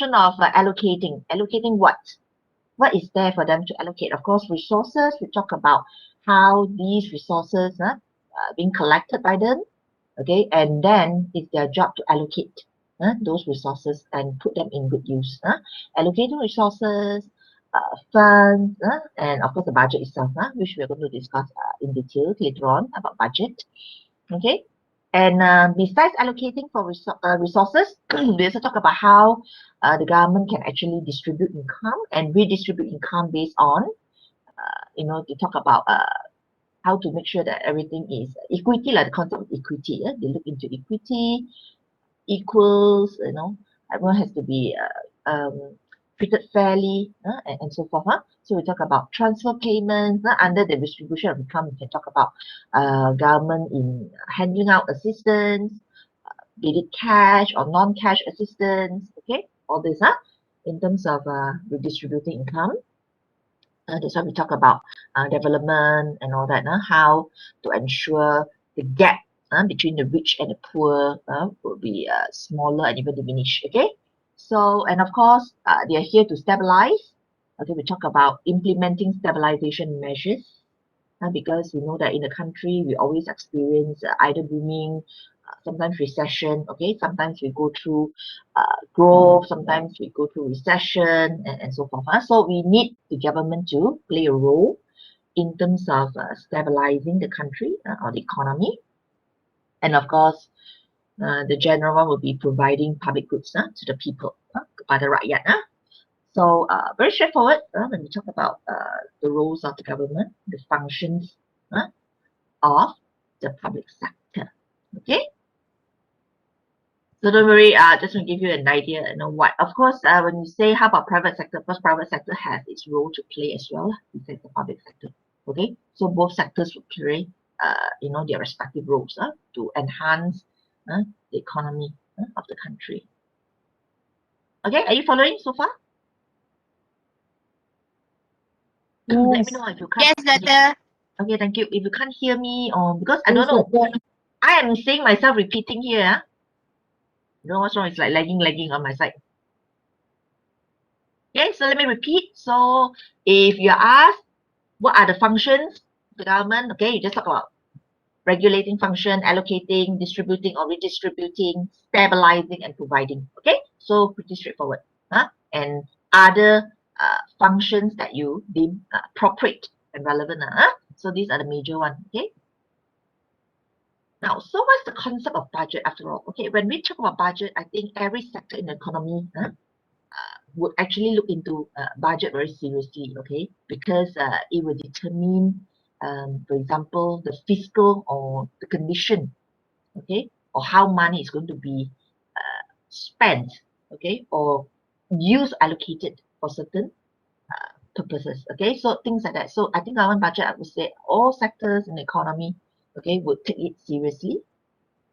portion of allocating. Allocating what? What is there for them to allocate? Of course, resources. We talk about how these resources being collected by them. Okay, and then it's their job to allocate those resources and put them in good use. Allocating resources, funds, and of course the budget itself, which we're going to discuss in detail later on about budget. Okay, and besides allocating for resources, we also talk about how the government can actually distribute income and redistribute income based on, they talk about how to make sure that everything is equity, like the concept of equity. They look into equity, equals, everyone has to be treated fairly, and so forth. So we talk about transfer payments under the distribution of income. We can talk about government in handing out assistance, be it cash or non-cash assistance. Okay, all this in terms of redistributing income. That's why we talk about development and all that, how to ensure the gap between the rich and the poor will be smaller and even diminished. Okay, so, and of course they are here to stabilize. Okay, we talk about implementing stabilization measures because we know that in the country we always experience either booming, sometimes recession. Okay, sometimes we go through growth, sometimes we go through recession, and so forth. So we need the government to play a role in terms of stabilizing the country or the economy. And of course, the general one will be providing public goods to the people, kepada rakyat. So very straightforward when we talk about the roles of the government, the functions of the public sector. Okay. So don't worry, just to give you an idea, what. Of course, when you say how about private sector, because private sector has its role to play as well, besides the public sector. Okay, so both sectors will play, their respective roles to enhance the economy of the country. Okay, are you following so far? Yes. Let me know if you can't. Yes, doctor. Okay, thank you. If you can't hear me, or because I don't know, I am seeing myself repeating here. You know what's wrong? It's like lagging on my side. Okay, so let me repeat. So if you're asked what are the functions of the government, okay, you just talk about regulating function, allocating, distributing or redistributing, stabilizing and providing. Okay, so pretty straightforward. And other functions that you deem appropriate and relevant. So these are the major ones. Okay. Now, so what's the concept of budget after all? Okay, when we talk about budget, I think every sector in the economy would actually look into budget very seriously, okay, because it will determine, for example, the fiscal or the condition, okay, or how money is going to be spent, okay, or used, allocated for certain purposes, okay, so things like that. So I think our budget, I would say all sectors in the economy, okay, would take it seriously,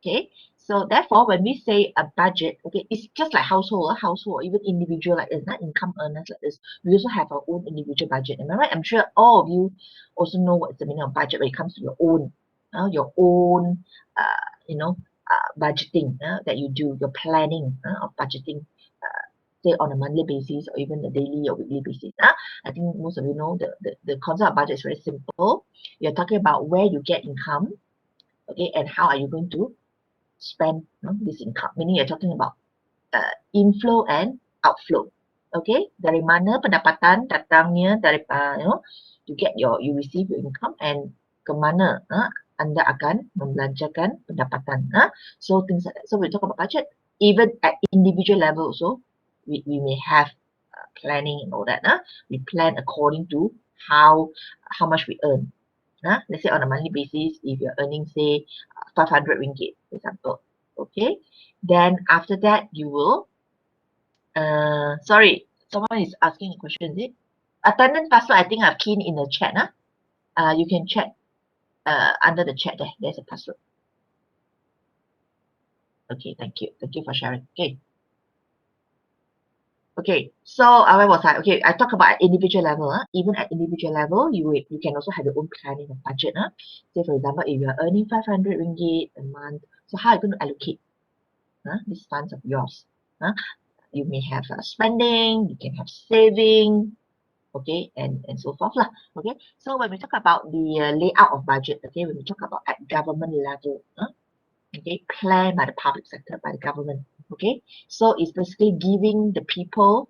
okay. So therefore, when we say a budget, okay, it's just like household, or even individual like this, not income earners like this. We also have our own individual budget. Am I right? I'm sure all of you also know what's the meaning of budget when it comes to your own, budgeting that you do, your planning of budgeting, say on a monthly basis or even a daily or weekly basis. I think most of you know the concept of budget is very simple. You're talking about where you get income, okay, and how are you going to spend this income, meaning you're talking about inflow and outflow. Okay, dari mana pendapatan datangnya dari you receive your income and ke mana anda akan membelanjakan pendapatan. So things like that. So we talk about budget. Even at individual level also, we may have planning and all that. We plan according to how much we earn. Let's say on a monthly basis, if you're earning, say, 500 ringgit, for example, okay, then after that, you will, sorry, someone is asking a question, is it? Attendance password, I think I've keyed in the chat, you can check under the chat there, there's a password. Okay, thank you for sharing. Okay, so where was I? Okay, I talk about at individual level. Even at individual level, you can also have your own planning of budget. Say for example, if you are earning 500 ringgit a month, so how are you going to allocate these funds of yours? you may have spending, you can have saving, okay, and so forth lah. Okay, so when we talk about the layout of budget, okay, when we talk about at government level, okay, planned by the public sector, by the government, okay, so it's basically giving the people,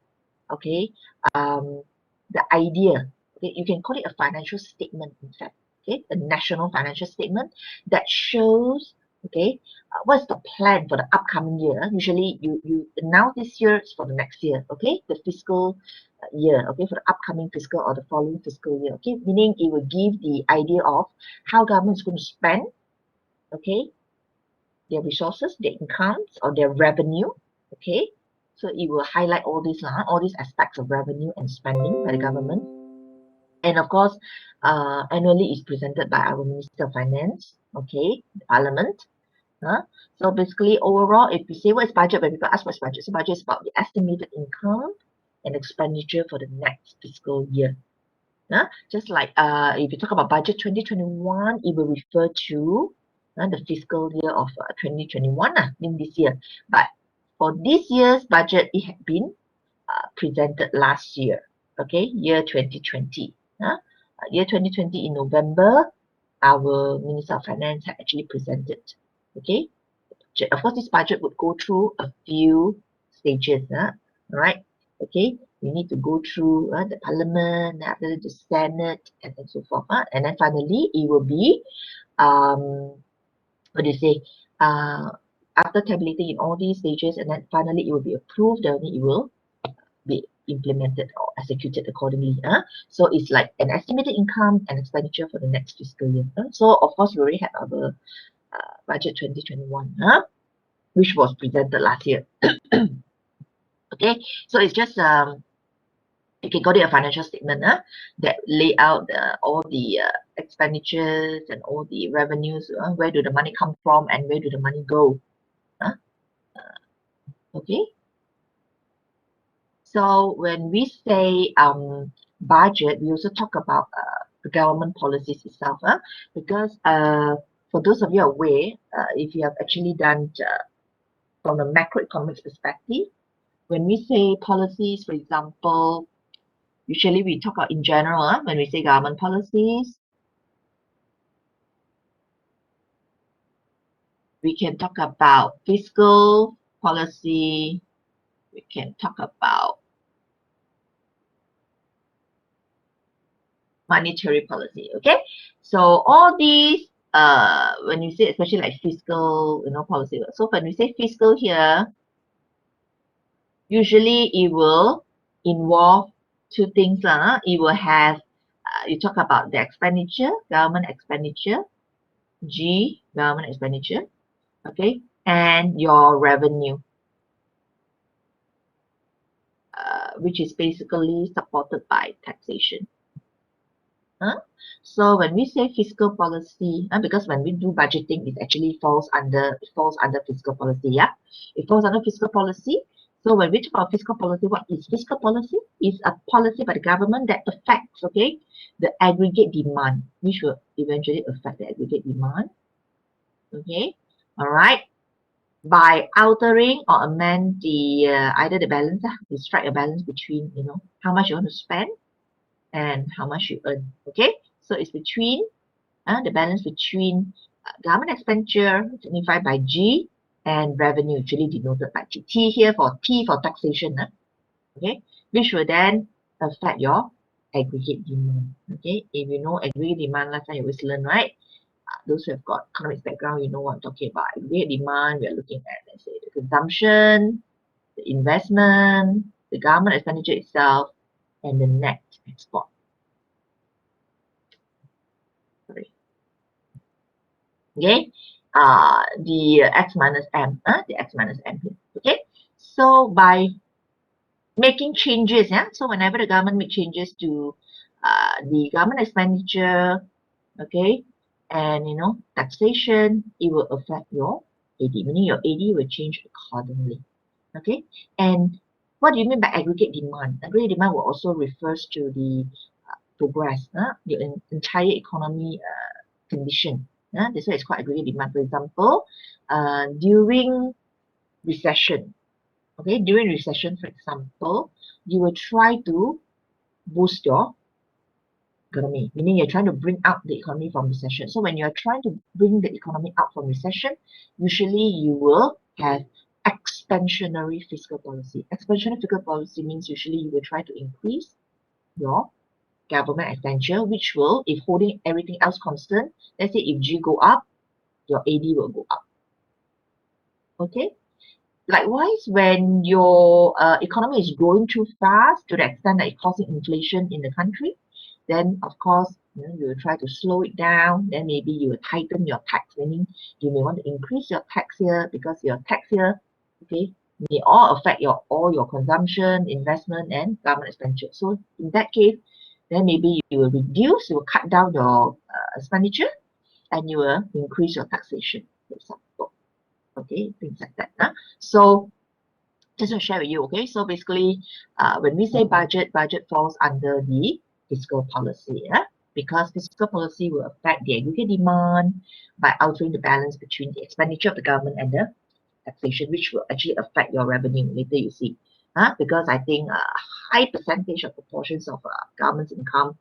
okay, the idea, okay, you can call it a financial statement, in fact, okay, a national financial statement that shows, okay, what's the plan for the upcoming year. Usually you announce this year for the next year, okay, the fiscal year, okay, for the upcoming fiscal or the following fiscal year, okay, meaning it will give the idea of how government is going to spend, okay, their resources, their incomes, or their revenue, okay, so it will highlight all these aspects of revenue and spending by the government. And of course, annually is presented by our Minister of Finance, okay, the Parliament. So basically, overall, if you say what is budget, when people ask what is budget, so budget is about the estimated income and expenditure for the next fiscal year. Just like if you talk about budget 2021, it will refer to the fiscal year of 2021 in this year. But for this year's budget, it had been presented last year, okay, year 2020. Year 2020 in November, our Minister of Finance had actually presented, okay. Of course, this budget would go through a few stages, right? Okay, we need to go through the Parliament, after the Senate, and so forth. And then finally, it will be, what do you say? After tabulating in all these stages, and then finally it will be approved, then it will be implemented or executed accordingly. So it's like an estimated income and expenditure for the next fiscal year. So of course, we already had our budget 2021, which was presented last year. Okay, so it's just you can call it a financial statement that lay out all the expenditures and all the revenues. Where do the money come from and where do the money go? Okay. So when we say budget, we also talk about the government policies itself, because for those of you aware, if you have actually done from a macroeconomics perspective, when we say policies, for example, usually we talk about in general, when we say government policies, we can talk about fiscal policy, we can talk about monetary policy, okay? So all these, when you say especially like fiscal, policy, so when we say fiscal here, usually it will involve two things. It will have, you talk about the expenditure, government expenditure, G, government expenditure, okay, and your revenue, which is basically supported by taxation. So when we say fiscal policy, because when we do budgeting, it actually falls under fiscal policy. Yeah, it falls under fiscal policy. So when we talk about fiscal policy, what is fiscal policy? It's a policy by the government that affects, okay, the aggregate demand, which will eventually affect the aggregate demand. Okay, all right, by altering or amend the either the balance, you strike a balance between how much you want to spend and how much you earn. Okay, so it's between the balance between government expenditure signified by G and revenue, usually denoted by T. T here for T for taxation, okay, which will then affect your aggregate demand. Okay, if you know aggregate demand, last time you always learn, right? Those who have got economics background, you know what I'm talking about. Aggregate demand, we are looking at, let's say, the consumption, the investment, the government expenditure itself, and the net export. Sorry. Okay, the x minus m, the x minus m here. Okay, so by making changes, so whenever the government make changes to the government expenditure, okay, and taxation, it will affect your AD, meaning your AD will change accordingly. Okay, and what do you mean by aggregate demand? Aggregate demand will also refers to the progress, the entire economy condition. That's why it's called aggregate demand. For example, during recession, Okay, during recession, for example, you will try to boost your economy, meaning you're trying to bring out the economy from recession. So when you're trying to bring the economy out from recession, usually you will have expansionary fiscal policy. Expansionary fiscal policy means usually you will try to increase your government expenditure, which will, if holding everything else constant, let's say if G go up, your AD will go up. Okay. Likewise, when your economy is growing too fast to the extent that it's causing inflation in the country, then of course you will try to slow it down. Then maybe you will tighten your tax, meaning you may want to increase your tax here because your tax here, okay, may all affect all your consumption, investment, and government expenditure. So in that case, then maybe you will reduce, you will cut down your expenditure, and you will increase your taxation, for example. Okay, things like that. So just want to share with you, okay? So basically, when we say budget falls under the fiscal policy, because fiscal policy will affect the aggregate demand by altering the balance between the expenditure of the government and the taxation, which will actually affect your revenue later, you see. Because I think a high percentage of proportions of government's income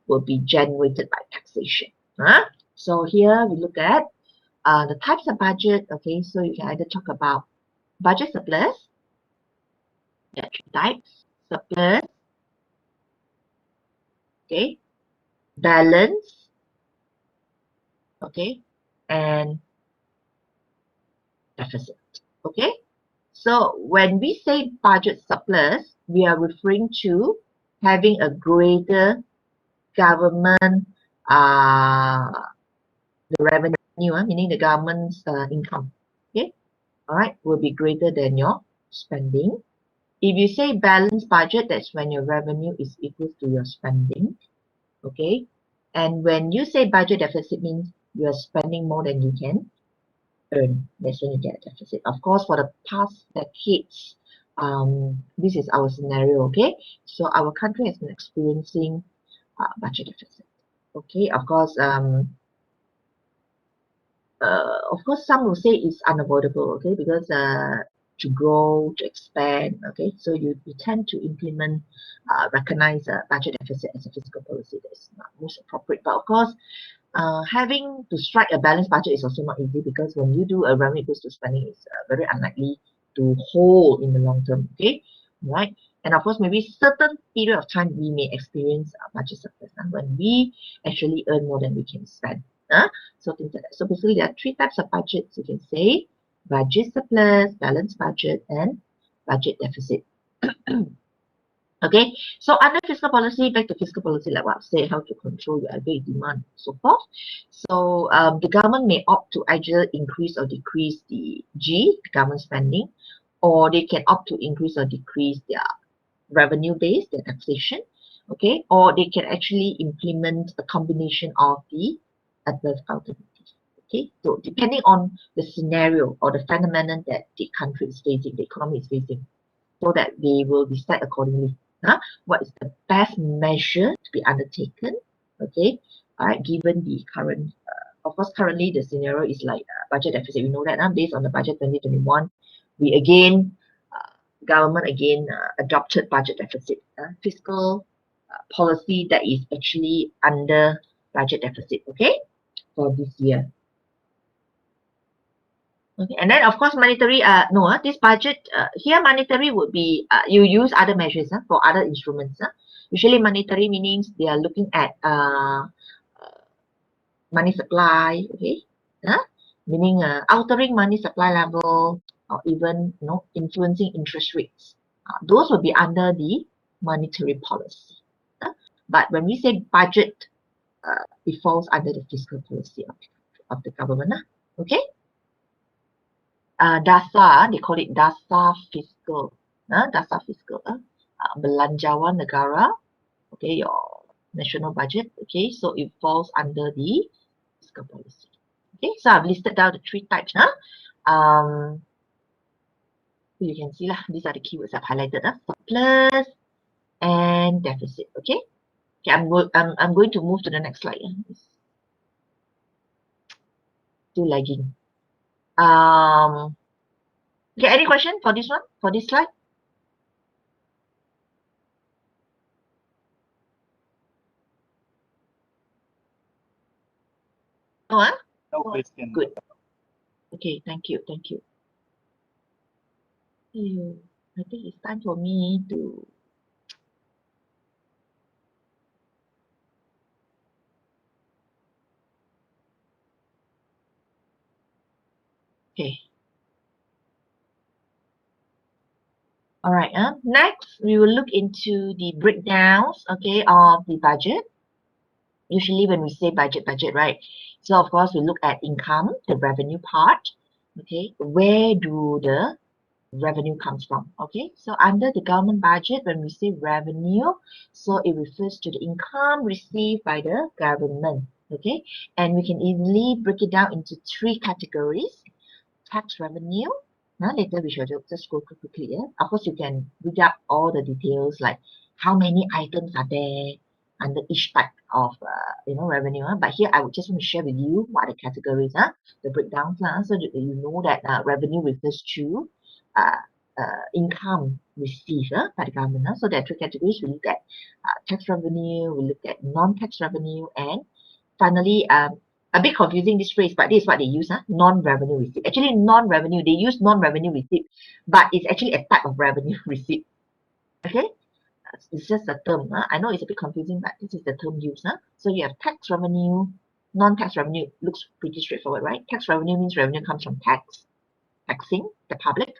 will be generated by taxation. So here we look at the types of budget, okay? So you can either talk about budget surplus, there are three types: surplus, okay, balance, okay, and deficit, okay. So when we say budget surplus, we are referring to having a greater government the revenue, meaning the government's income, okay, all right, will be greater than your spending. If you say balanced budget, that's when your revenue is equal to your spending, okay? And when you say budget deficit, means you are spending more than you can earn. That's when you get a deficit. Of course, for the past decades, this is our scenario, okay? So our country has been experiencing budget deficit, okay? Of course, some will say it's unavoidable, okay, because to grow, to expand, okay, so you tend to implement, recognize a budget deficit as a fiscal policy that is not most appropriate. But of course, having to strike a balanced budget is also not easy, because when you do a revenue equals to spending, it's very unlikely to hold in the long term, okay, right? And of course, maybe certain period of time we may experience a budget surplus when we actually earn more than we can spend. So things like that. So basically, there are three types of budgets. You can say budget surplus, balanced budget, and budget deficit. Okay, so under fiscal policy, back to fiscal policy, like what I say, how to control your aggregate demand, so forth. So the government may opt to either increase or decrease the government spending, or they can opt to increase or decrease their revenue base, their taxation, okay, or they can actually implement a combination of the above alternatives. Okay, so depending on the scenario or the phenomenon that the country is facing, the economy is facing, so that they will decide accordingly. What is the best measure to be undertaken? Okay, all right, given the current, of course, currently the scenario is like budget deficit. We know that based on the budget 2021, we again, government again adopted budget deficit, fiscal policy that is actually under budget deficit. Okay, for this year. Okay, and then of course monetary, this budget, here monetary would be, you use other measures for other instruments. Usually monetary meanings they are looking at money supply, okay, meaning altering money supply level, or even influencing interest rates. Those will be under the monetary policy. But when we say budget, it falls under the fiscal policy of the government. Okay. DASA, they call it DASA fiscal. DASA fiscal. Belanjawan negara. Okay, your national budget. Okay, so it falls under the fiscal policy. Okay, so I've listed down the three types. You can see these are the keywords I've highlighted. Surplus and deficit. Okay. Okay, I'm going to move to the next slide. Still lagging. Okay, any question for this one? for this slide? No, huh? No question. Good. Okay, thank you. I think it's time for me to. Okay. All right. Next, we will look into the breakdowns, okay, of the budget. Usually when we say budget, right? So of course we look at income, the revenue part. Okay, where do the revenue comes from? Okay, so under the government budget, when we say revenue, so it refers to the income received by the government. Okay, and we can easily break it down into three categories: tax revenue. Now later we shall just go quickly. Yeah? Of course, you can read up all the details like how many items are there under each type of revenue. But here I would just want to share with you what are the categories, the breakdowns, so that you know that revenue refers to uh, income received by the government. So there are three categories. We look at tax revenue, we look at non-tax revenue, and finally, a bit confusing this phrase, but this is what they use, non-revenue receipt. Actually, non-revenue, they use non-revenue receipt, but it's actually a type of revenue receipt. Okay, it's just a term. I know it's a bit confusing, but this is the term used. So you have tax revenue, non-tax revenue. Looks pretty straightforward, right? Tax revenue means revenue comes from taxing the public.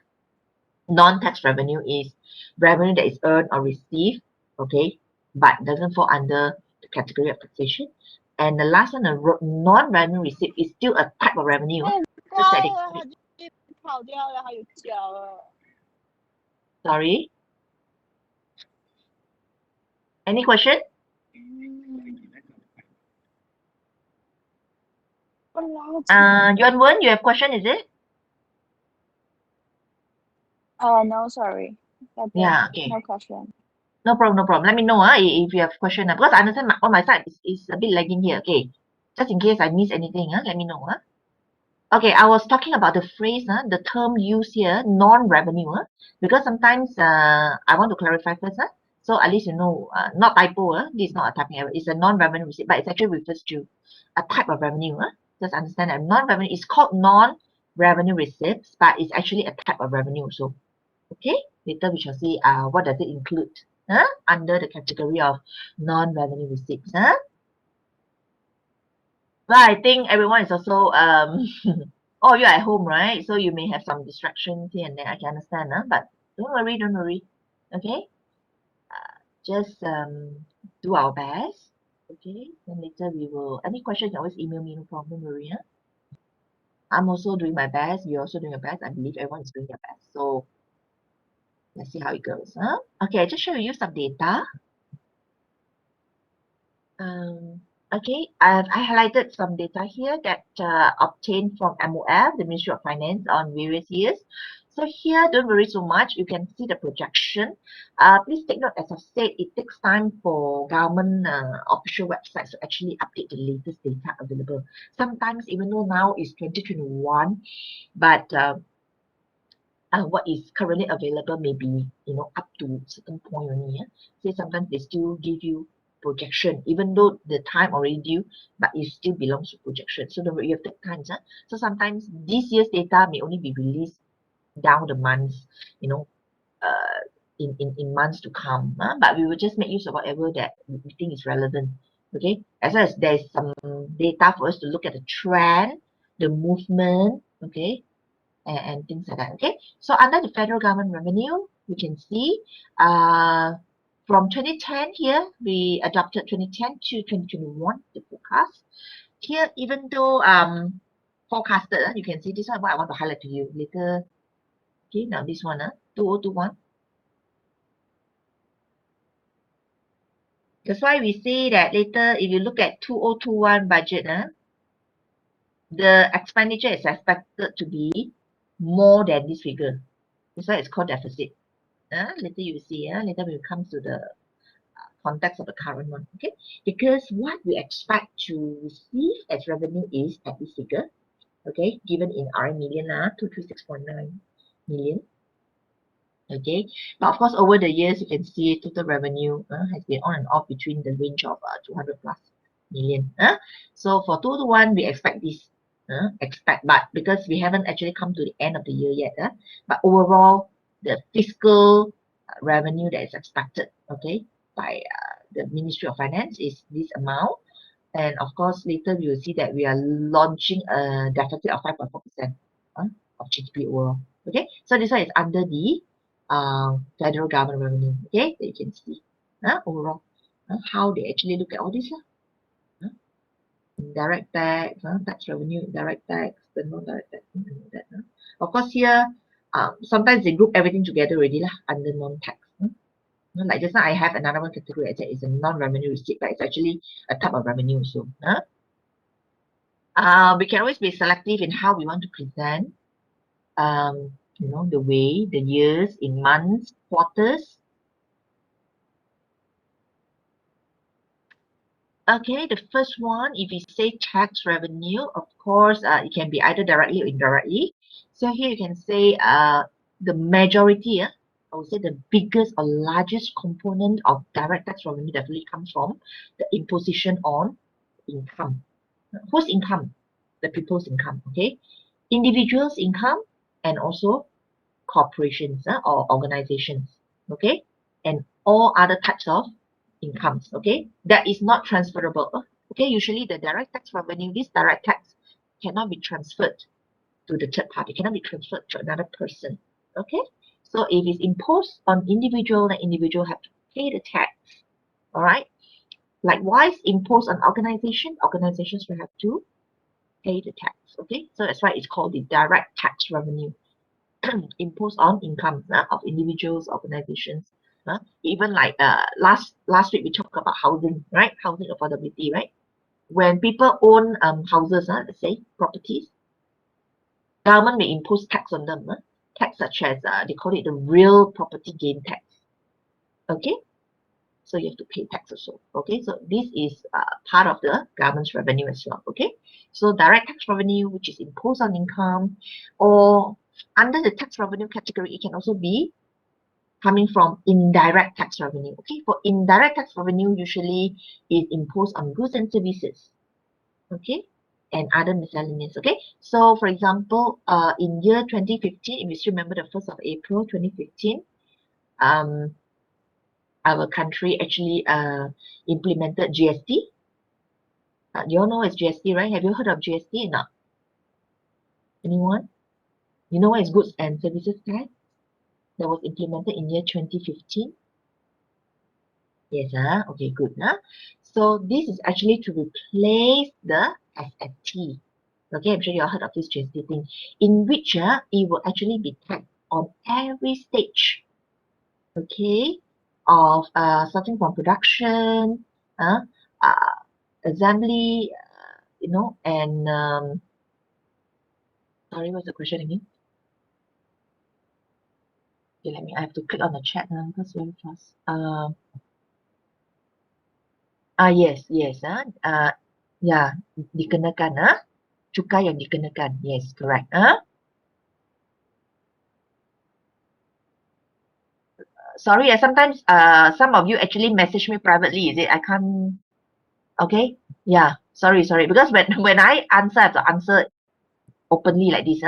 Non-tax revenue is revenue that is earned or received, okay, but doesn't fall under the category of taxation. And the last one, a non-revenue receipt, is still a type of revenue. Just that sorry. Any question? Yuan Wen, you have question, is it? No, sorry. Yeah, okay. No question. No problem. Let me know if you have question. Because I understand on my side is a bit lagging here. Okay. Just in case I miss anything, let me know. Okay, I was talking about the phrase, the term used here, non-revenue, because sometimes I want to clarify first. So at least you know, not typo, this is not a typing error, it's a non-revenue receipt, but it actually refers to a type of revenue. Just understand that non-revenue is called non-revenue receipts, but it's actually a type of revenue. So, okay, later we shall see what does it include under the category of non-revenue receipts. Well, I think everyone is also oh, you're at home, right? So you may have some distractions here and there. I can understand, but don't worry. Okay, just do our best. Okay, then later we will. Any questions, always email me. No problem, don't worry. I'm also doing my best. You're also doing your best. I believe everyone is doing their best. So let's see how it goes. Okay, I just show you some data. Okay, I highlighted some data here that obtained from MOF, the Ministry of Finance, on various years. So here, don't worry so much. You can see the projection. Please take note, as I've said, it takes time for government official websites to actually update the latest data available. Sometimes, even though now is 2021, but what is currently available may be, up to certain point only. Say sometimes they still give you projection, even though the time already due, but it still belongs to projection. So don't worry, you have to take time. So sometimes this year's data may only be released down the months, in months to come. But we will just make use of whatever that we think is relevant. Okay, as well as there's some data for us to look at the trend, the movement, okay, and things like that. Okay, so under the federal government revenue, we can see from 2010 here, we adopted 2010 to 2021, the forecast. Here, even though forecasted, you can see this one, what I want to highlight to you later. Okay, now this one, 2021. That's why we say that later, if you look at 2021 budget, the expenditure is expected to be more than this figure. That's why it's called deficit. Later you see, later when it comes to the context of the current one, okay? Because what we expect to receive as revenue is at this figure, okay? Given in RM million, 236.9 million. Okay, but of course over the years you can see total revenue has been on and off between the range of 200 plus million. So for 2 to 1 we expect this, but because we haven't actually come to the end of the year yet, but overall the fiscal revenue that is expected, okay, by the Ministry of Finance is this amount. And of course later we will see that we are launching a deficit of 5.4% of GDP overall. Okay, so this one is under the federal government revenue. Okay, that you can see overall how they actually look at all this. Direct tax, tax revenue, direct tax, the non-direct tax, that. Of course here, sometimes they group everything together already lah under non-tax. Like just now I have another one category I said is a non-revenue receipt, but it's actually a type of revenue. So we can always be selective in how we want to present the way, the years, in months, quarters. Okay, the first one, if we say tax revenue, of course, it can be either directly or indirectly. So here you can say the majority, I would say the biggest or largest component of direct tax revenue definitely comes from the imposition on income. Whose income? The people's income, okay? Individuals' income and also corporations or organizations, okay? And all other types of incomes, okay? That is not transferable. Okay, usually the direct tax revenue, this direct tax cannot be transferred to the third party, cannot be transferred to another person, okay? So if it's imposed on individual, the individual have to pay the tax, all right? Likewise, imposed on organization, organizations will have to pay the tax, okay? So that's why it's called the direct tax revenue. Imposed on income of individuals, organizations. Even like last week we talked about housing, right? Housing affordability, right? When people own houses, let's say properties, government may impose tax on them. Tax such as they call it the real property gain tax. Okay, so you have to pay tax also. Okay, so this is part of the government's revenue as well. Okay, so direct tax revenue, which is imposed on income, or under the tax revenue category, it can also be coming from indirect tax revenue. Okay, for indirect tax revenue, usually is imposed on goods and services. Okay, and other miscellaneous. Okay, so for example, in year 2015, if you still remember the 1st of April 2015, our country actually implemented GST. You all know what's GST, right? Have you heard of GST or not? Anyone? You know what is goods and services tax that was implemented in year 2015? Yes, okay, good. So this is actually to replace the SST. Okay, I'm sure you all heard of this GST thing, in which it will actually be taxed on every stage, okay, of starting from production, assembly, and sorry, what's the question again? Okay, I have to click on the chat because very fast. Yes, ya, dikenakan, cukai yang dikenakan. Yes, correct. Sorry, sometimes some of you actually message me privately, is it? I can't. Okay, yeah, sorry, because when I answer, I have to answer openly like this,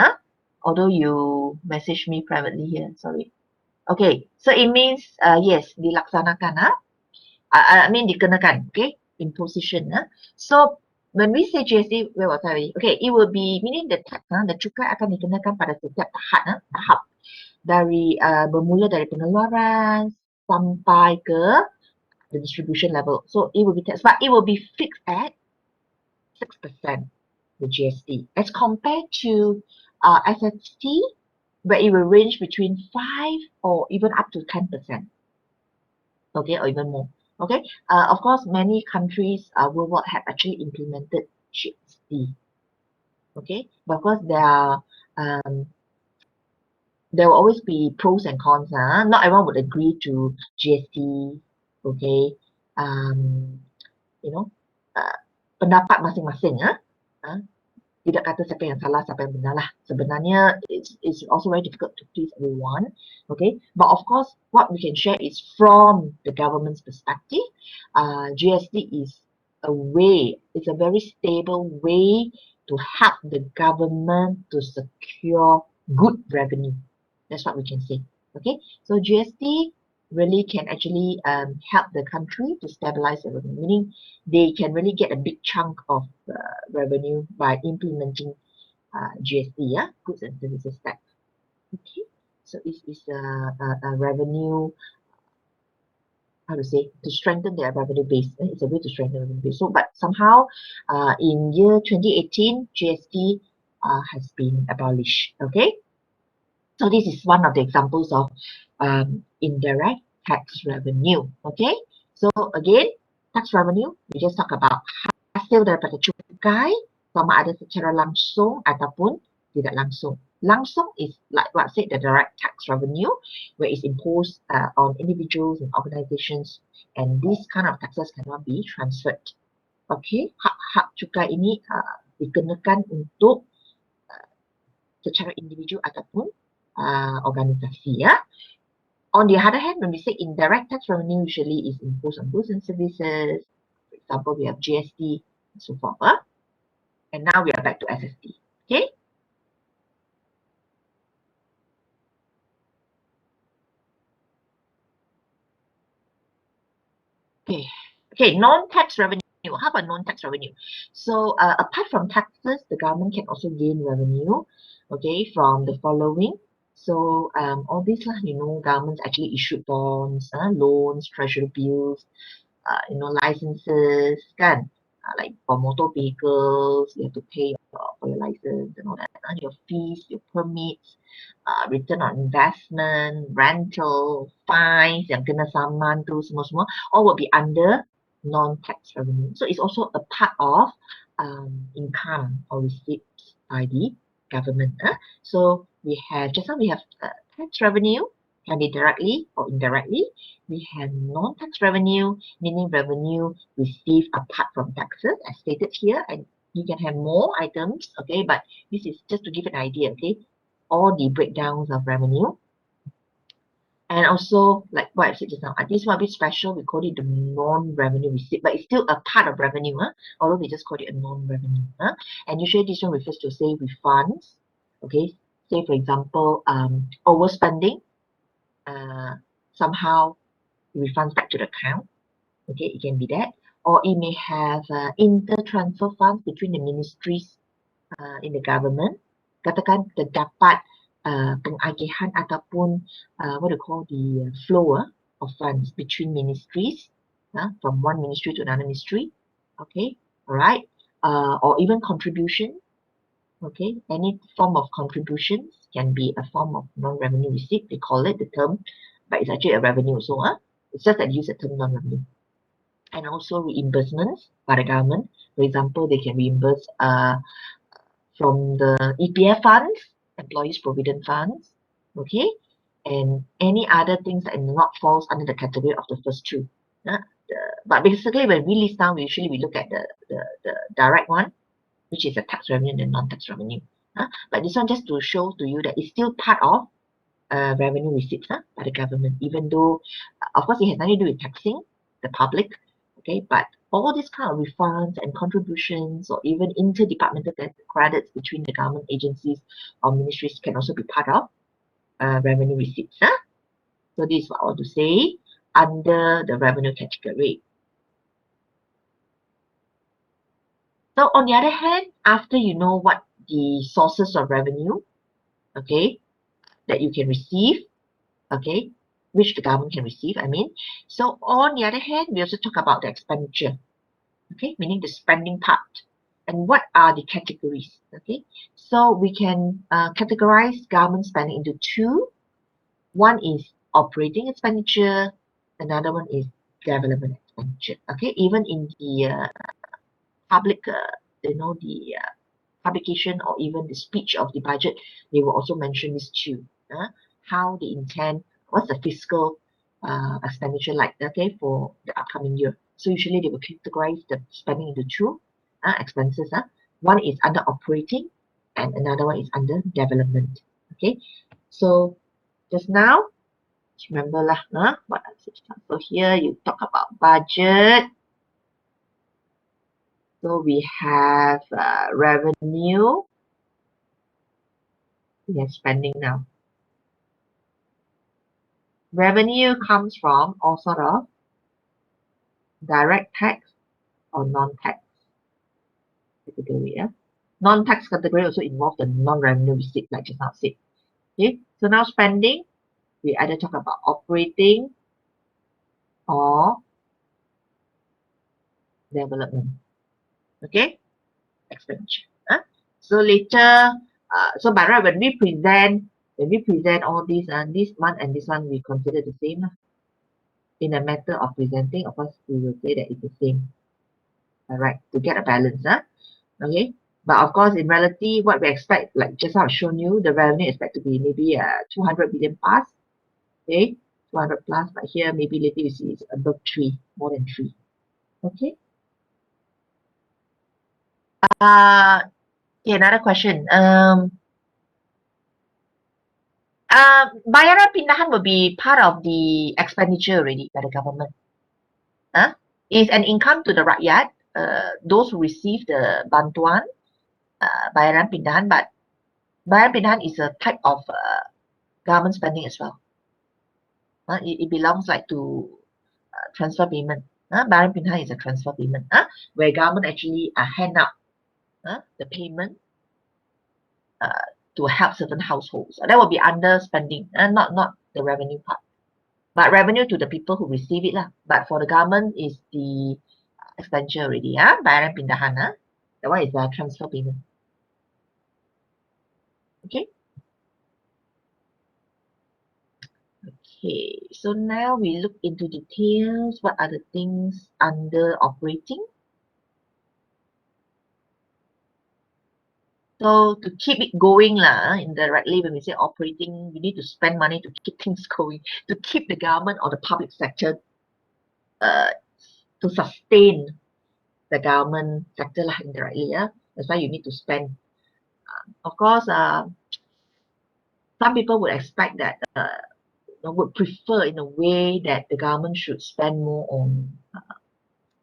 although you message me privately here, sorry. Okay, so it means yes, dilaksanakan, I mean dikenakan, okay, imposition. So when we say GST, where was I? Okay, it will be meaning the tax, the cukai akan dikenakan pada setiap tahap dari bermula dari pengeluaran sampai ke the distribution level. So it will be taxed, but it will be fixed at 6%, the GST, as compared to SST, where it will range between 5 or even up to 10%. Okay, or even more. Okay, of course, many countries worldwide have actually implemented GST. Okay, but of course there will always be pros and cons. Not everyone would agree to GST. Okay, you know, pendapat masing-masing. tidak kata siapa yang salah, siapa yang benar lah. Sebenarnya it's also very difficult to please everyone. Okay, but of course, what we can share is from the government's perspective. GST is a way, it's a very stable way to help the government to secure good revenue. That's what we can say. Okay, so GST really can actually help the country to stabilize the revenue, meaning they can really get a big chunk of revenue by implementing GST, yeah, goods and services tax. Okay, so it's a revenue, how to say, to strengthen their revenue base. It's a way to strengthen the revenue base. So, but somehow in year 2018, GST has been abolished. Okay, so this is one of the examples of indirect tax revenue. Okay, so again, tax revenue, we just talk about hasil daripada cukai sama ada secara langsung ataupun tidak langsung. Langsung is like what I said, the direct tax revenue, where it's imposed on individuals and organizations, and these kind of taxes cannot be transferred. Okay, hak cukai ini dikenakan untuk secara individu ataupun organisasi, ya. On the other hand, when we say indirect tax revenue, usually is imposed on goods and services. For example, we have GST and so forth. And now we are back to SST. Okay. Okay, non-tax revenue. How about non-tax revenue? So apart from taxes, the government can also gain revenue, okay, from the following. So all these lah, governments actually issued bonds, loans, treasury bills, licenses, kan? Like for motor vehicles, you have to pay for your license and all that, your fees, your permits, return on investment, rental, fines yang kena saman tu semua all will be under non-tax revenue. So it's also a part of income or receipts by the government. So we have, just now we have tax revenue, can be directly or indirectly. We have non-tax revenue, meaning revenue received apart from taxes, as stated here, and you can have more items, okay, but this is just to give an idea, okay, all the breakdowns of revenue. And also, like what I said just now, this one a bit special, we call it the non-revenue receipt, but it's still a part of revenue, although they just call it a non-revenue. And usually this one refers to, say, refunds, okay, say for example, overspending, somehow refunds back to the account. Okay, it can be that. Or it may have inter-transfer funds between the ministries in the government. Katakan terdapat pengagihan ataupun what do you call the flow of funds between ministries, from one ministry to another ministry. Okay, all right. Or even contribution. Okay, any form of contributions can be a form of non-revenue receipt. They call it the term, but it's actually a revenue. So it's just that they use the term non-revenue. And also reimbursements by the government. For example, they can reimburse from the EPF funds, employees provident funds, okay, and any other things that not falls under the category of the first two. But basically, when we list down, usually we look at the direct one, which is the tax revenue and the non-tax revenue. But this one just to show to you that it's still part of revenue receipts by the government, even though, of course, it has nothing to do with taxing the public, okay, but all these kind of refunds and contributions or even interdepartmental credits between the government agencies or ministries can also be part of revenue receipts. So this is what I want to say under the revenue category. So on the other hand, after you know what the sources of revenue, okay, that you can receive, okay, which the government can receive, I mean. So on the other hand, we also talk about the expenditure, okay, meaning the spending part. And what are the categories, okay? So we can categorize government spending into two. One is operating expenditure, another one is development expenditure, okay? Even in the public, the publication or even the speech of the budget, they will also mention these two. How they intend, what's the fiscal expenditure like, okay, for the upcoming year. So usually they will categorize the spending into two expenses, one is under operating and another one is under development. Okay, so just now, remember lah, what else? So here you talk about budget. So we have revenue, we have spending now. Revenue comes from all sort of direct tax or non-tax category. Non-tax category also involves the non-revenue receipt, like just now said. Okay, so now spending, we either talk about operating or development. Okay, expenditure. So later, so by right, when we present all these, this one and this one, we consider the same. In a matter of presenting, of course, we will say that it's the same. All right, to get a balance. Okay, but of course, in reality, what we expect, like just now I've shown you, the revenue expect to be maybe 200 billion plus. Okay, 200 plus, but here maybe later you see it's above 3, more than 3. Okay. Okay, another question. Bayaran pindahan will be part of the expenditure already by the government. Is an income to the rakyat, those who receive the bantuan, bayaran pindahan, but bayaran pindahan is a type of government spending as well. It belongs like to transfer payment. Bayaran pindahan is a transfer payment, where government actually hand out the payment to help certain households. That will be under spending, not the revenue part. But revenue to the people who receive it lah. But for the government is the expenditure already. Bayaran pindahan. That one is the transfer payment. Okay. Okay. So now we look into details. What are the things under operating? So to keep it going indirectly, when we say operating, we need to spend money to keep things going, to keep the government or the public sector to sustain the government sector indirectly. That's why you need to spend. Of course, some people would expect that, would prefer in a way that the government should spend more on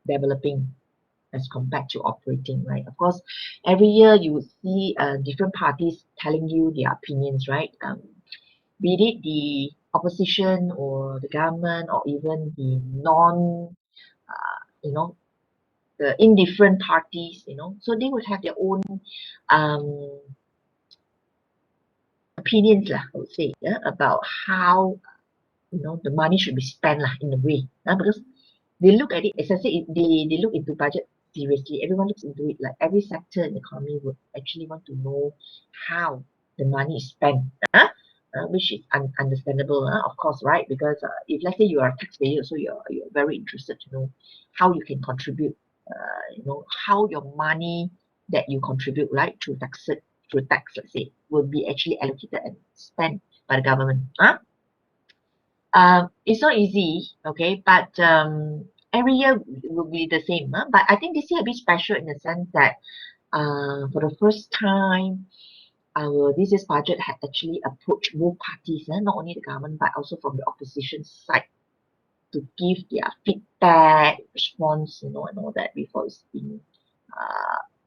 developing as compared to operating, right? Of course, every year you would see different parties telling you their opinions, right? Be it the opposition or the government or even the the indifferent parties, so they would have their own opinions, I would say, about how, the money should be spent in a way, because they look at it, as I said, they look into budget seriously. Everyone looks into it, like every sector in the economy would actually want to know how the money is spent, which is understandable, of course, right? Because if let's say you are a taxpayer, so you're very interested to know how you can contribute, how your money that you contribute, right, through tax, let's say, will be actually allocated and spent by the government. It's not easy, okay, but every year will be the same. But I think this year a bit special in the sense that for the first time, our this year's budget had actually approached both parties, not only the government but also from the opposition side, to give their feedback, response, and all that before it's being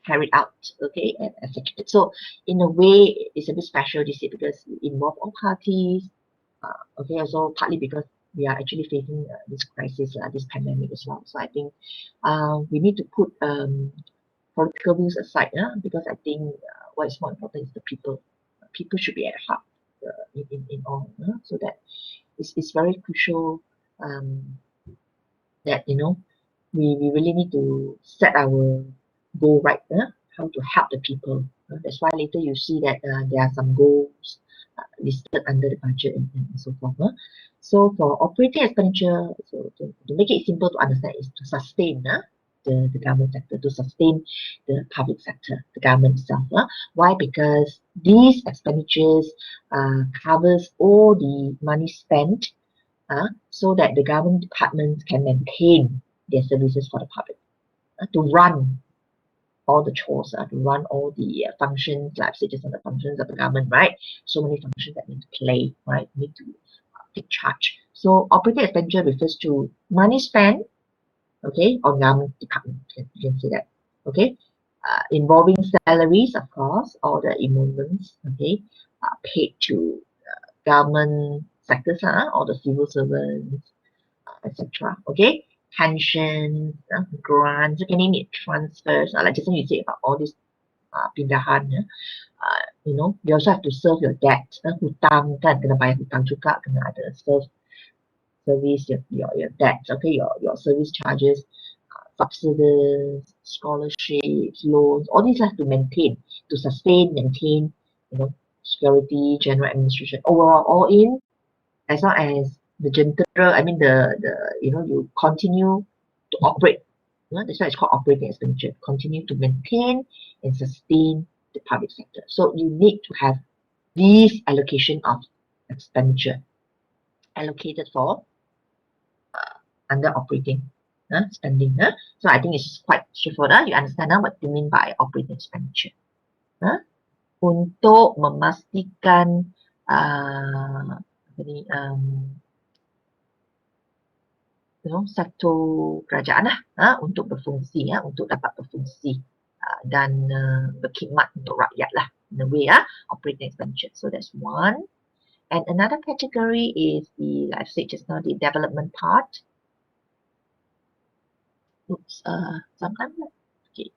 carried out, okay, and executed. So in a way, it's a bit special this year because it involves all parties. Okay, also partly because we are actually facing this crisis, this pandemic as well. So I think we need to put political views aside, because I think what is more important is the people. People should be at heart in all, so that it's very crucial that we really need to set our goal right, how to help the people. That's why later you see that there are some goals listed under the budget and so forth. So for operating expenditure, so to make it simple to understand, is to sustain the government sector, to sustain the public sector, the government itself. Why? Because these expenditures covers all the money spent so that the government departments can maintain their services for the public, to run all the chores to run all the functions, like say just on the functions of the government, right? So many functions that need to play, right? Need to take charge. So operating expenditure refers to money spent, okay, on government department. You can say that, okay, involving salaries, of course, all the emoluments, okay, paid to government sectors, all the civil servants, etc. Okay, pensions, grants, you can name it, transfers, like just now you say about all this pindahan, you also have to serve your debt, hutang kan, kena bayar hutang juga, kena ada service your debts, okay, your service charges, subsidies, scholarships, loans, all these have to maintain, security, general administration, overall, all in, as long as the general, I mean you continue to operate. That's why it's called operating expenditure. Continue to maintain and sustain the public sector. So you need to have these allocation of expenditure allocated for under operating spending. So I think it's quite straightforward. You understand what you mean by operating expenditure. Untuk memastikan satu kerajaan untuk berfungsi, untuk dapat berfungsi dan berkhidmat untuk rakyat lah, in a way, operating expenditure. So that's one. And another category is the, like I said just now, the development part. Oops, sometimes, okay.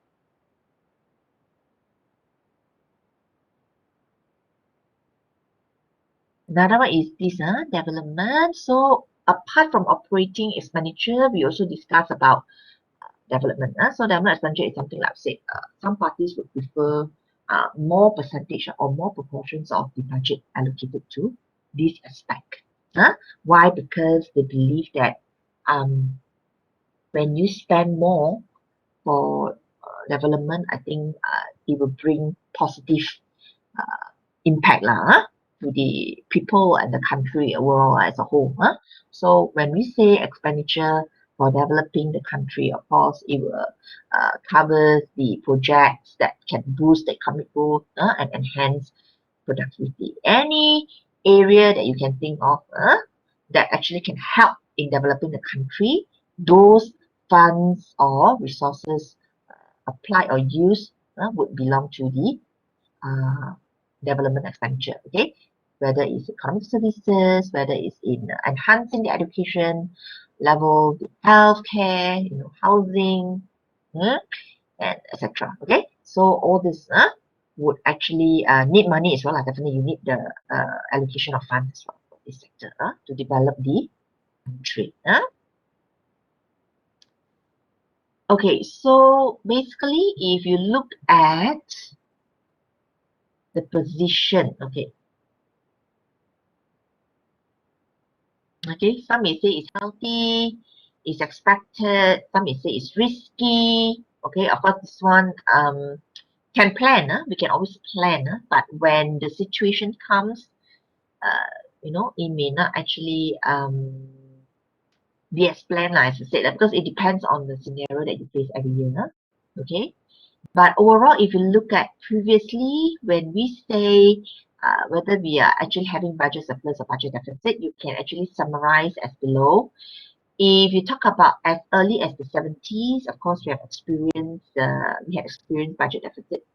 Another one is this development. So apart from operating expenditure, we also discuss about development. So development expenditure is something like, say, some parties would prefer more percentage or more proportions of the budget allocated to this aspect. Why? Because they believe that when you spend more for development, I think it will bring positive impact to the people and the country overall as a whole. So when we say expenditure for developing the country, of course, it will cover the projects that can boost the economic growth and enhance productivity. Any area that you can think of that actually can help in developing the country, those funds or resources applied or used would belong to the development expenditure, okay? Whether it's economic services, whether it's in enhancing the education level, the healthcare, housing, and etc. Okay, so all this would actually need money as well. Definitely, you need the allocation of funds as well for this sector to develop the country. Okay, so basically, if you look at the position, okay, some may say it's healthy, it's expected, some may say it's risky. Okay, of course, this one can plan, we can always plan, but when the situation comes, it may not actually be as planned, as I said, because it depends on the scenario that you face every year. Okay, but overall, if you look at previously, when we say whether we are actually having budget surplus or budget deficit, you can actually summarize as below. If you talk about as early as the 70s, of course, we had experienced budget deficit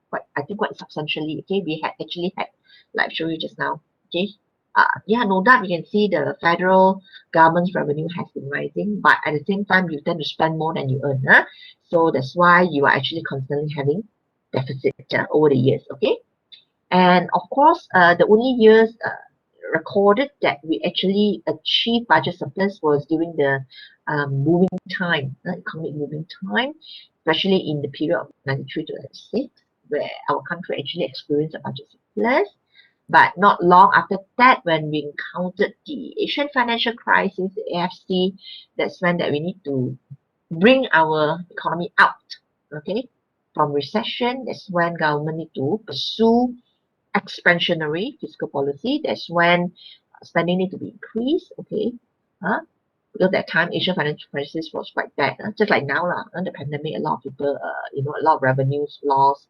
quite substantially. Okay, we had actually had, like I showed you just now. Okay, no doubt you can see the federal government's revenue has been rising, but at the same time, you tend to spend more than you earn. So that's why you are actually constantly having deficit over the years. Okay, and of course, the only years recorded that we actually achieved budget surplus was during the moving time, economic moving time, especially in the period of 93 to 96, where our country actually experienced a budget surplus. But not long after that, when we encountered the Asian financial crisis, the AFC, that's when that we need to bring our economy out, okay, from recession. That's when government need to pursue expansionary fiscal policy. That's when spending need to be increased, okay, because that time Asian financial crisis was quite bad, just like now lah. The pandemic, a lot of people, a lot of revenues lost,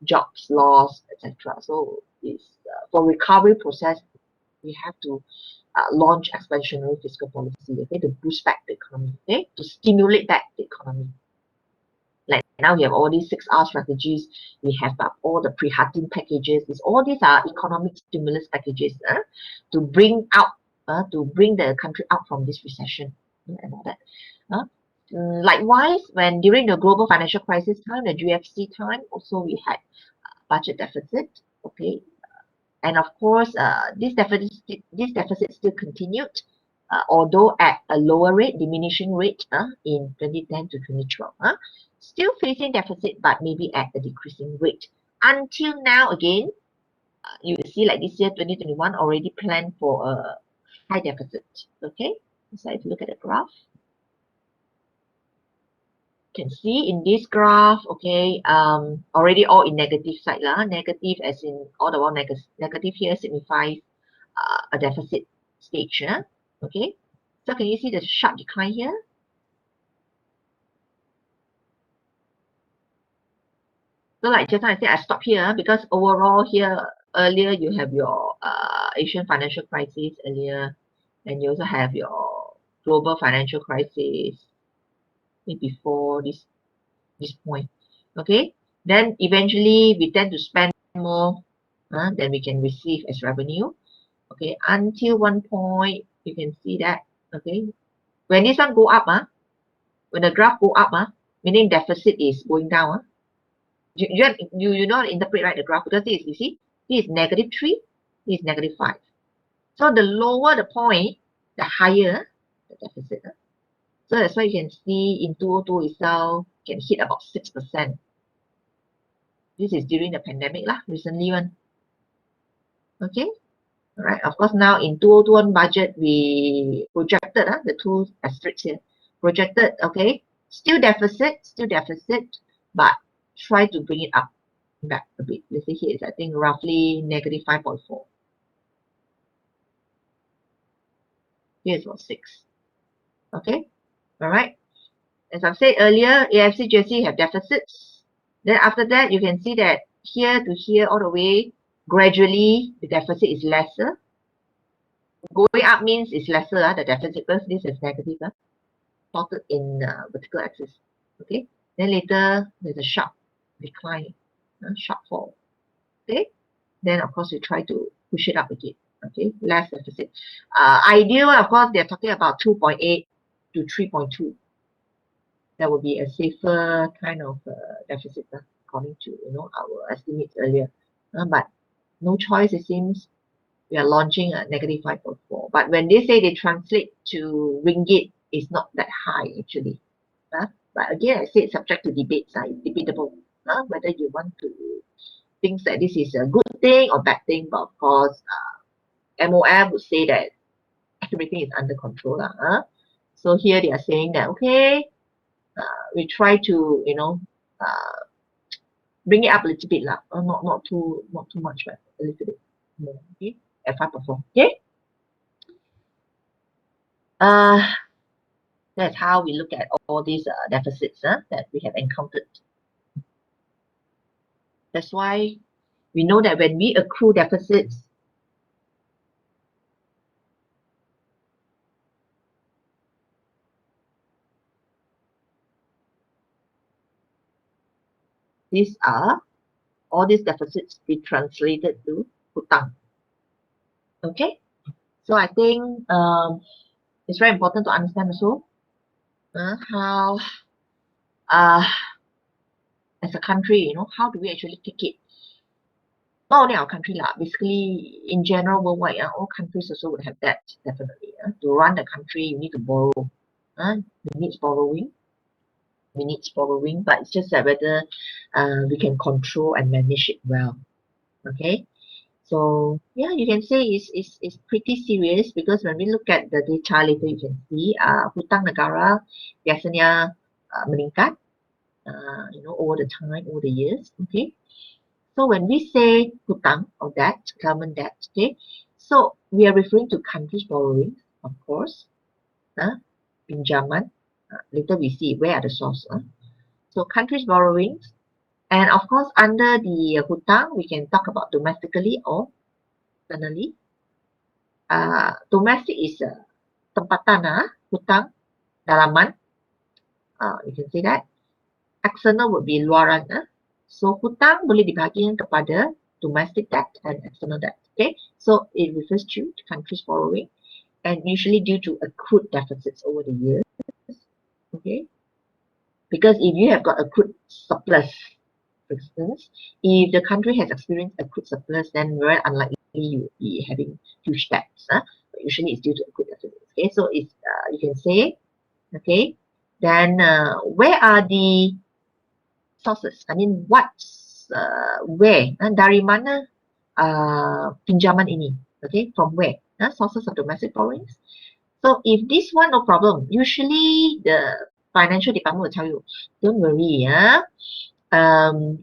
jobs lost, etc. So it's for recovery process, we have to launch expansionary fiscal policy, okay, to boost back the economy, okay, to stimulate back the economy. Like now we have all these 6R strategies, we have all the pre-Hatin packages. All these are economic stimulus packages to bring the country out from this recession and all that. Likewise, when during the global financial crisis time, the GFC time, also we had budget deficit, okay, and of course, this deficit still continued, although at a lower rate, diminishing rate in 2010 to 2012. Still facing deficit, but maybe at a decreasing rate. Until now, again, you will see like this year, 2021, already planned for a high deficit. Okay, so if you look at the graph, you can see in this graph, okay, already all in negative side lah. Negative as in all the while negative here signifies a deficit stage. Okay, so can you see the sharp decline here? So like just now I said, I stop here because overall here earlier you have your Asian financial crisis earlier, and you also have your global financial crisis before this point. Okay, then eventually we tend to spend more than we can receive as revenue. Okay, until one point you can see that. Okay, when this one go up, when the graph go up, meaning deficit is going down. You know how to interpret, right, the graph, because this, you see, this is -3, this is -5. So the lower the point, the higher the deficit. So that's why you can see in 2002 itself can hit about 6%. This is during the pandemic lah, recently one. Okay, all right. Of course, now in 2021 budget we projected the two asterisks here. Projected, okay, still deficit, but try to bring it up back a bit. Let's say here is I think roughly -5.4. Here's about 6. Okay, all right. As I've said earlier, AFC, GFC have deficits. Then after that, you can see that here to here all the way, gradually the deficit is lesser. Going up means it's lesser, the deficit, because this is negative, plotted in vertical axis. Okay, then later there's a sharp decline, sharp fall. Okay, then of course we try to push it up again. Okay, less deficit. Ideal, of course, they're talking about 2.8 to 3.2. That would be a safer kind of deficit, according to our estimates earlier. But no choice, it seems. We are launching a -5.4. But when they say they translate to ringgit, it's not that high actually. But again, I say it's subject to debates. It's debatable whether you want to think that this is a good thing or bad thing. But of course, MOF would say that everything is under control. So here they are saying that, okay, we try to, bring it up a little bit, not too much, but a little bit more. Okay, at 5.4. Okay. That's how we look at all these deficits that we have encountered. That's why we know that when we accrue deficits, all these deficits be translated to hutang. Okay, so I think it's very important to understand also how as a country, how do we actually take it? Not only our country basically in general worldwide, all countries also would have debt, definitely. To run the country, you need to borrow. We need borrowing. But it's just that whether we can control and manage it well. Okay, so yeah, you can say it's pretty serious, because when we look at the data later, you can see hutang negara biasanya meningkat over the time, over the years. Okay, so when we say hutang or debt, government debt, okay, so we are referring to countries' borrowing, of course. pinjaman. Later we see where are the source. So countries' borrowings. And of course, under the hutang, we can talk about domestically or externally. Domestic is tempatan, hutang, dalaman. You can say that. External would be luaran. So hutang boleh dibahagikan kepada domestic debt and external debt. Okay, so it refers to countries borrowing, and usually due to accrued deficits over the years. Okay, because if you have got accrued surplus, for instance, if the country has experienced accrued surplus, then very unlikely you will be having huge debts. But usually it's due to accrued deficits. Okay, so it's you can say, okay, then where are the sources? I mean, what's where? Dari mana pinjaman ini? Okay, from where? Sources of domestic borrowings. So if this one no problem, usually the financial department will tell you, don't worry,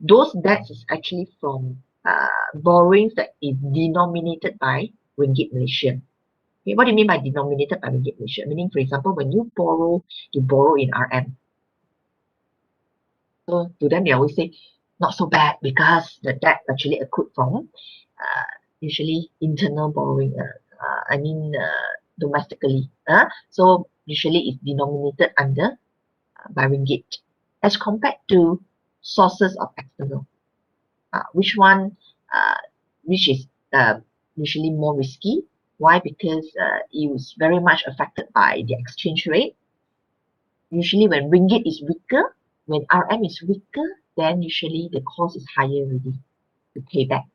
those debts is actually from borrowings that is denominated by ringgit Malaysian. Okay, what do you mean by denominated by ringgit Malaysian? Meaning, for example, when you borrow in RM. So to them, they always say, not so bad because the debt actually accrued from usually internal borrowing. Domestically. So usually it's denominated under by ringgit, as compared to sources of external. Which is usually more risky. Why? Because it was very much affected by the exchange rate. Usually when ringgit is weaker, when RM is weaker, then usually the cost is higher already to pay back.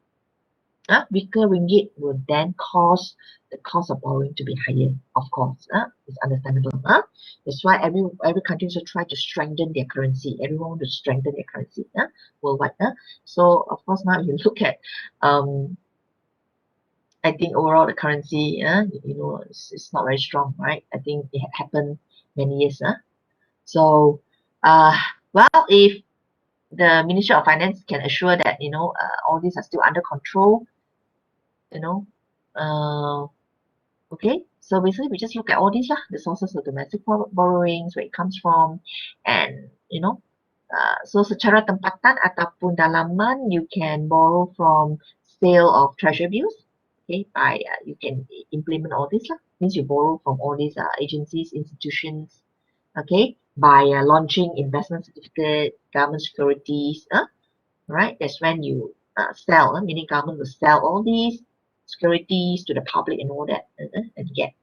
Weaker ringgit will then cause the cost of borrowing to be higher, of course. It's understandable. That's why every country also try to strengthen their currency. Everyone want to strengthen their currency worldwide. So of course now you look at I think overall the currency it's not very strong, right? I think it had happened many years. So well, if the Ministry of Finance can assure that all these are still under control, okay, so basically we just look at all these the sources of domestic borrowings, where it comes from, and so secara tempatan ataupun dalaman, you can borrow from sale of treasury bills. Okay, by you can implement all this means you borrow from all these agencies, institutions, okay, by launching investment certificate, government securities, right? That's when you sell, meaning government will sell all these securities to the public and all that, and get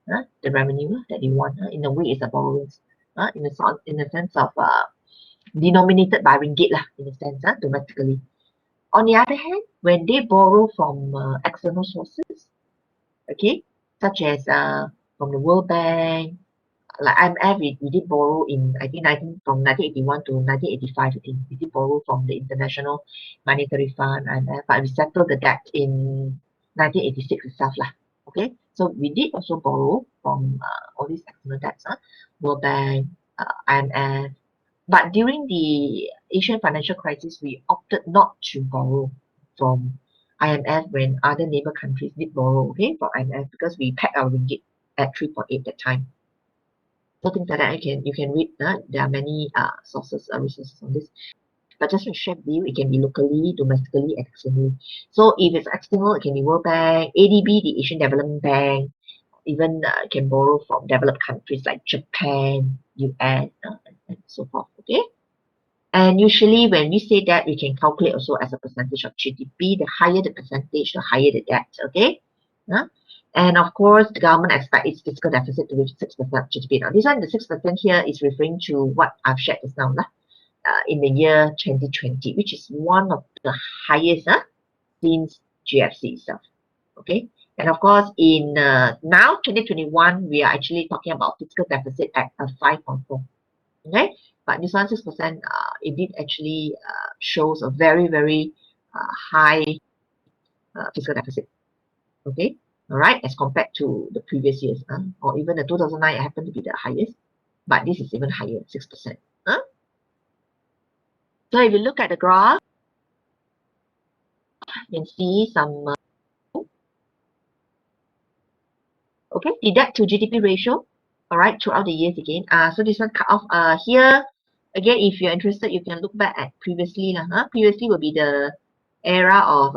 the revenue that you want. In a way, it's a borrowings, in the sense of denominated by ringgit in a sense, domestically. On the other hand, when they borrow from external sources, okay, such as from the World Bank, like IMF, we did borrow in, I think, from 1981 to 1985, I think. We did borrow from the International Monetary Fund, IMF, but we settled the debt in 1986 itself. Okay, so we did also borrow from all these external debts, World Bank, IMF. But during the Asian financial crisis, we opted not to borrow from IMF when other neighbor countries did borrow, okay, from IMF, because we pegged our ringgit at 3.8 that time. So things like that you can read. There are many resources on this. But just to share with you, it can be locally, domestically, externally. So if it's external, it can be World Bank, ADB, the Asian Development Bank, even can borrow from developed countries like Japan, US, and so forth. Okay. And usually when we say that, we can calculate also as a percentage of GDP. The higher the percentage, the higher the debt. Okay. And of course, the government expects its fiscal deficit to reach 6% of GDP. Now, this one, the 6% here is referring to what I've shared just now in the year 2020, which is one of the highest since GFC itself. Okay. And of course, in now 2021, we are actually talking about fiscal deficit at 5.4. Okay. But this one, 6%, it did actually shows a very, very high fiscal deficit. Okay. All right, as compared to the previous years, or even the 2009 happened to be the highest, but this is even higher, 6%. So if you look at the graph, you can see some, okay, the debt to GDP ratio. all right, throughout the years again. So this one cut off here. Again, if you're interested, you can look back at previously lah. Previously will be the era of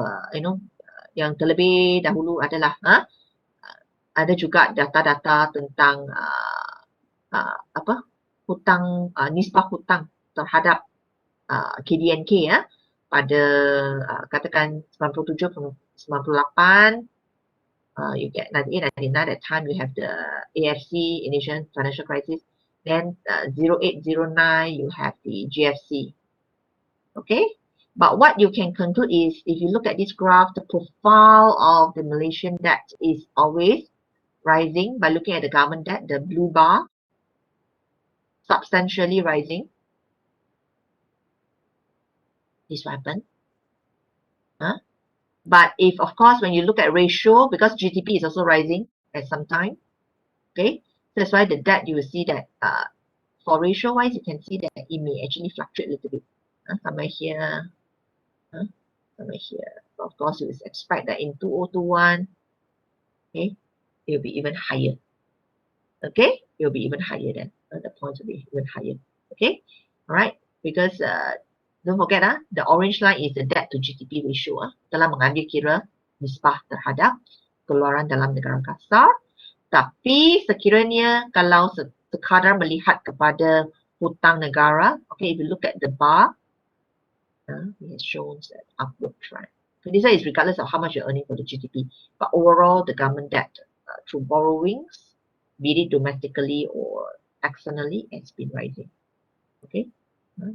yang terlebih dahulu adalah ada juga data-data tentang apa hutang nisbah hutang terhadap KDNK ya pada katakan 97 98 you get 98 99 that time you have the AFC Indonesian financial crisis, then 08 09 you have the GFC. Okay, but what you can conclude is if you look at this graph, the profile of the Malaysian debt is always rising by looking at the government debt, the blue bar, substantially rising. This will happen. But if, of course, when you look at ratio, because GDP is also rising at some time, okay, that's why the debt, you will see that for ratio wise, you can see that it may actually fluctuate a little bit. Somewhere here, somewhere here. So of course, you will expect that in 2021, okay, it will be even higher. Okay, it will be even higher then. The points will be even higher. Okay, all right, because don't forget the orange line is the debt to GDP ratio telah mengambil kira nisbah terhadap keluaran dalam negara kasar. Tapi sekiranya kalau sekadar melihat kepada hutang negara, okay, if you look at the bar, it shows that upward trend. So this is regardless of how much you're earning for the GDP, but overall the government debt through borrowings, be it domestically or externally, has been rising. Okay,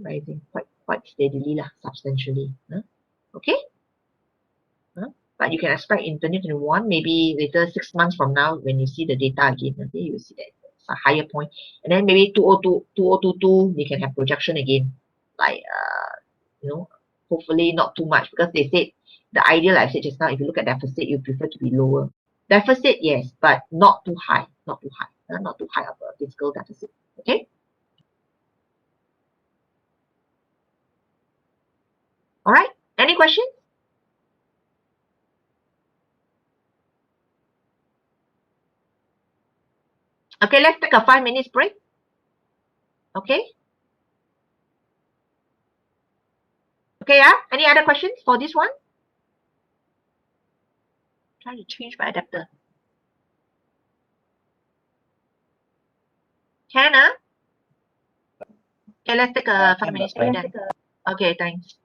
rising quite steadily lah, substantially. Okay, but you can expect in 2021, maybe later 6 months from now, when you see the data again, okay, you see that it's a higher point, and then maybe 2022, you can have projection again, like hopefully not too much, because they said the ideal, I said just now, if you look at deficit, you prefer to be lower. Deficit, yes, but not too high, not too high of a fiscal deficit. Okay. All right. Any questions? Okay, let's take a 5 minutes break. Okay. Okay, any other questions for this one? Trying to change my adapter. Can Okay, let's take a 5 minutes break then. Okay, thanks.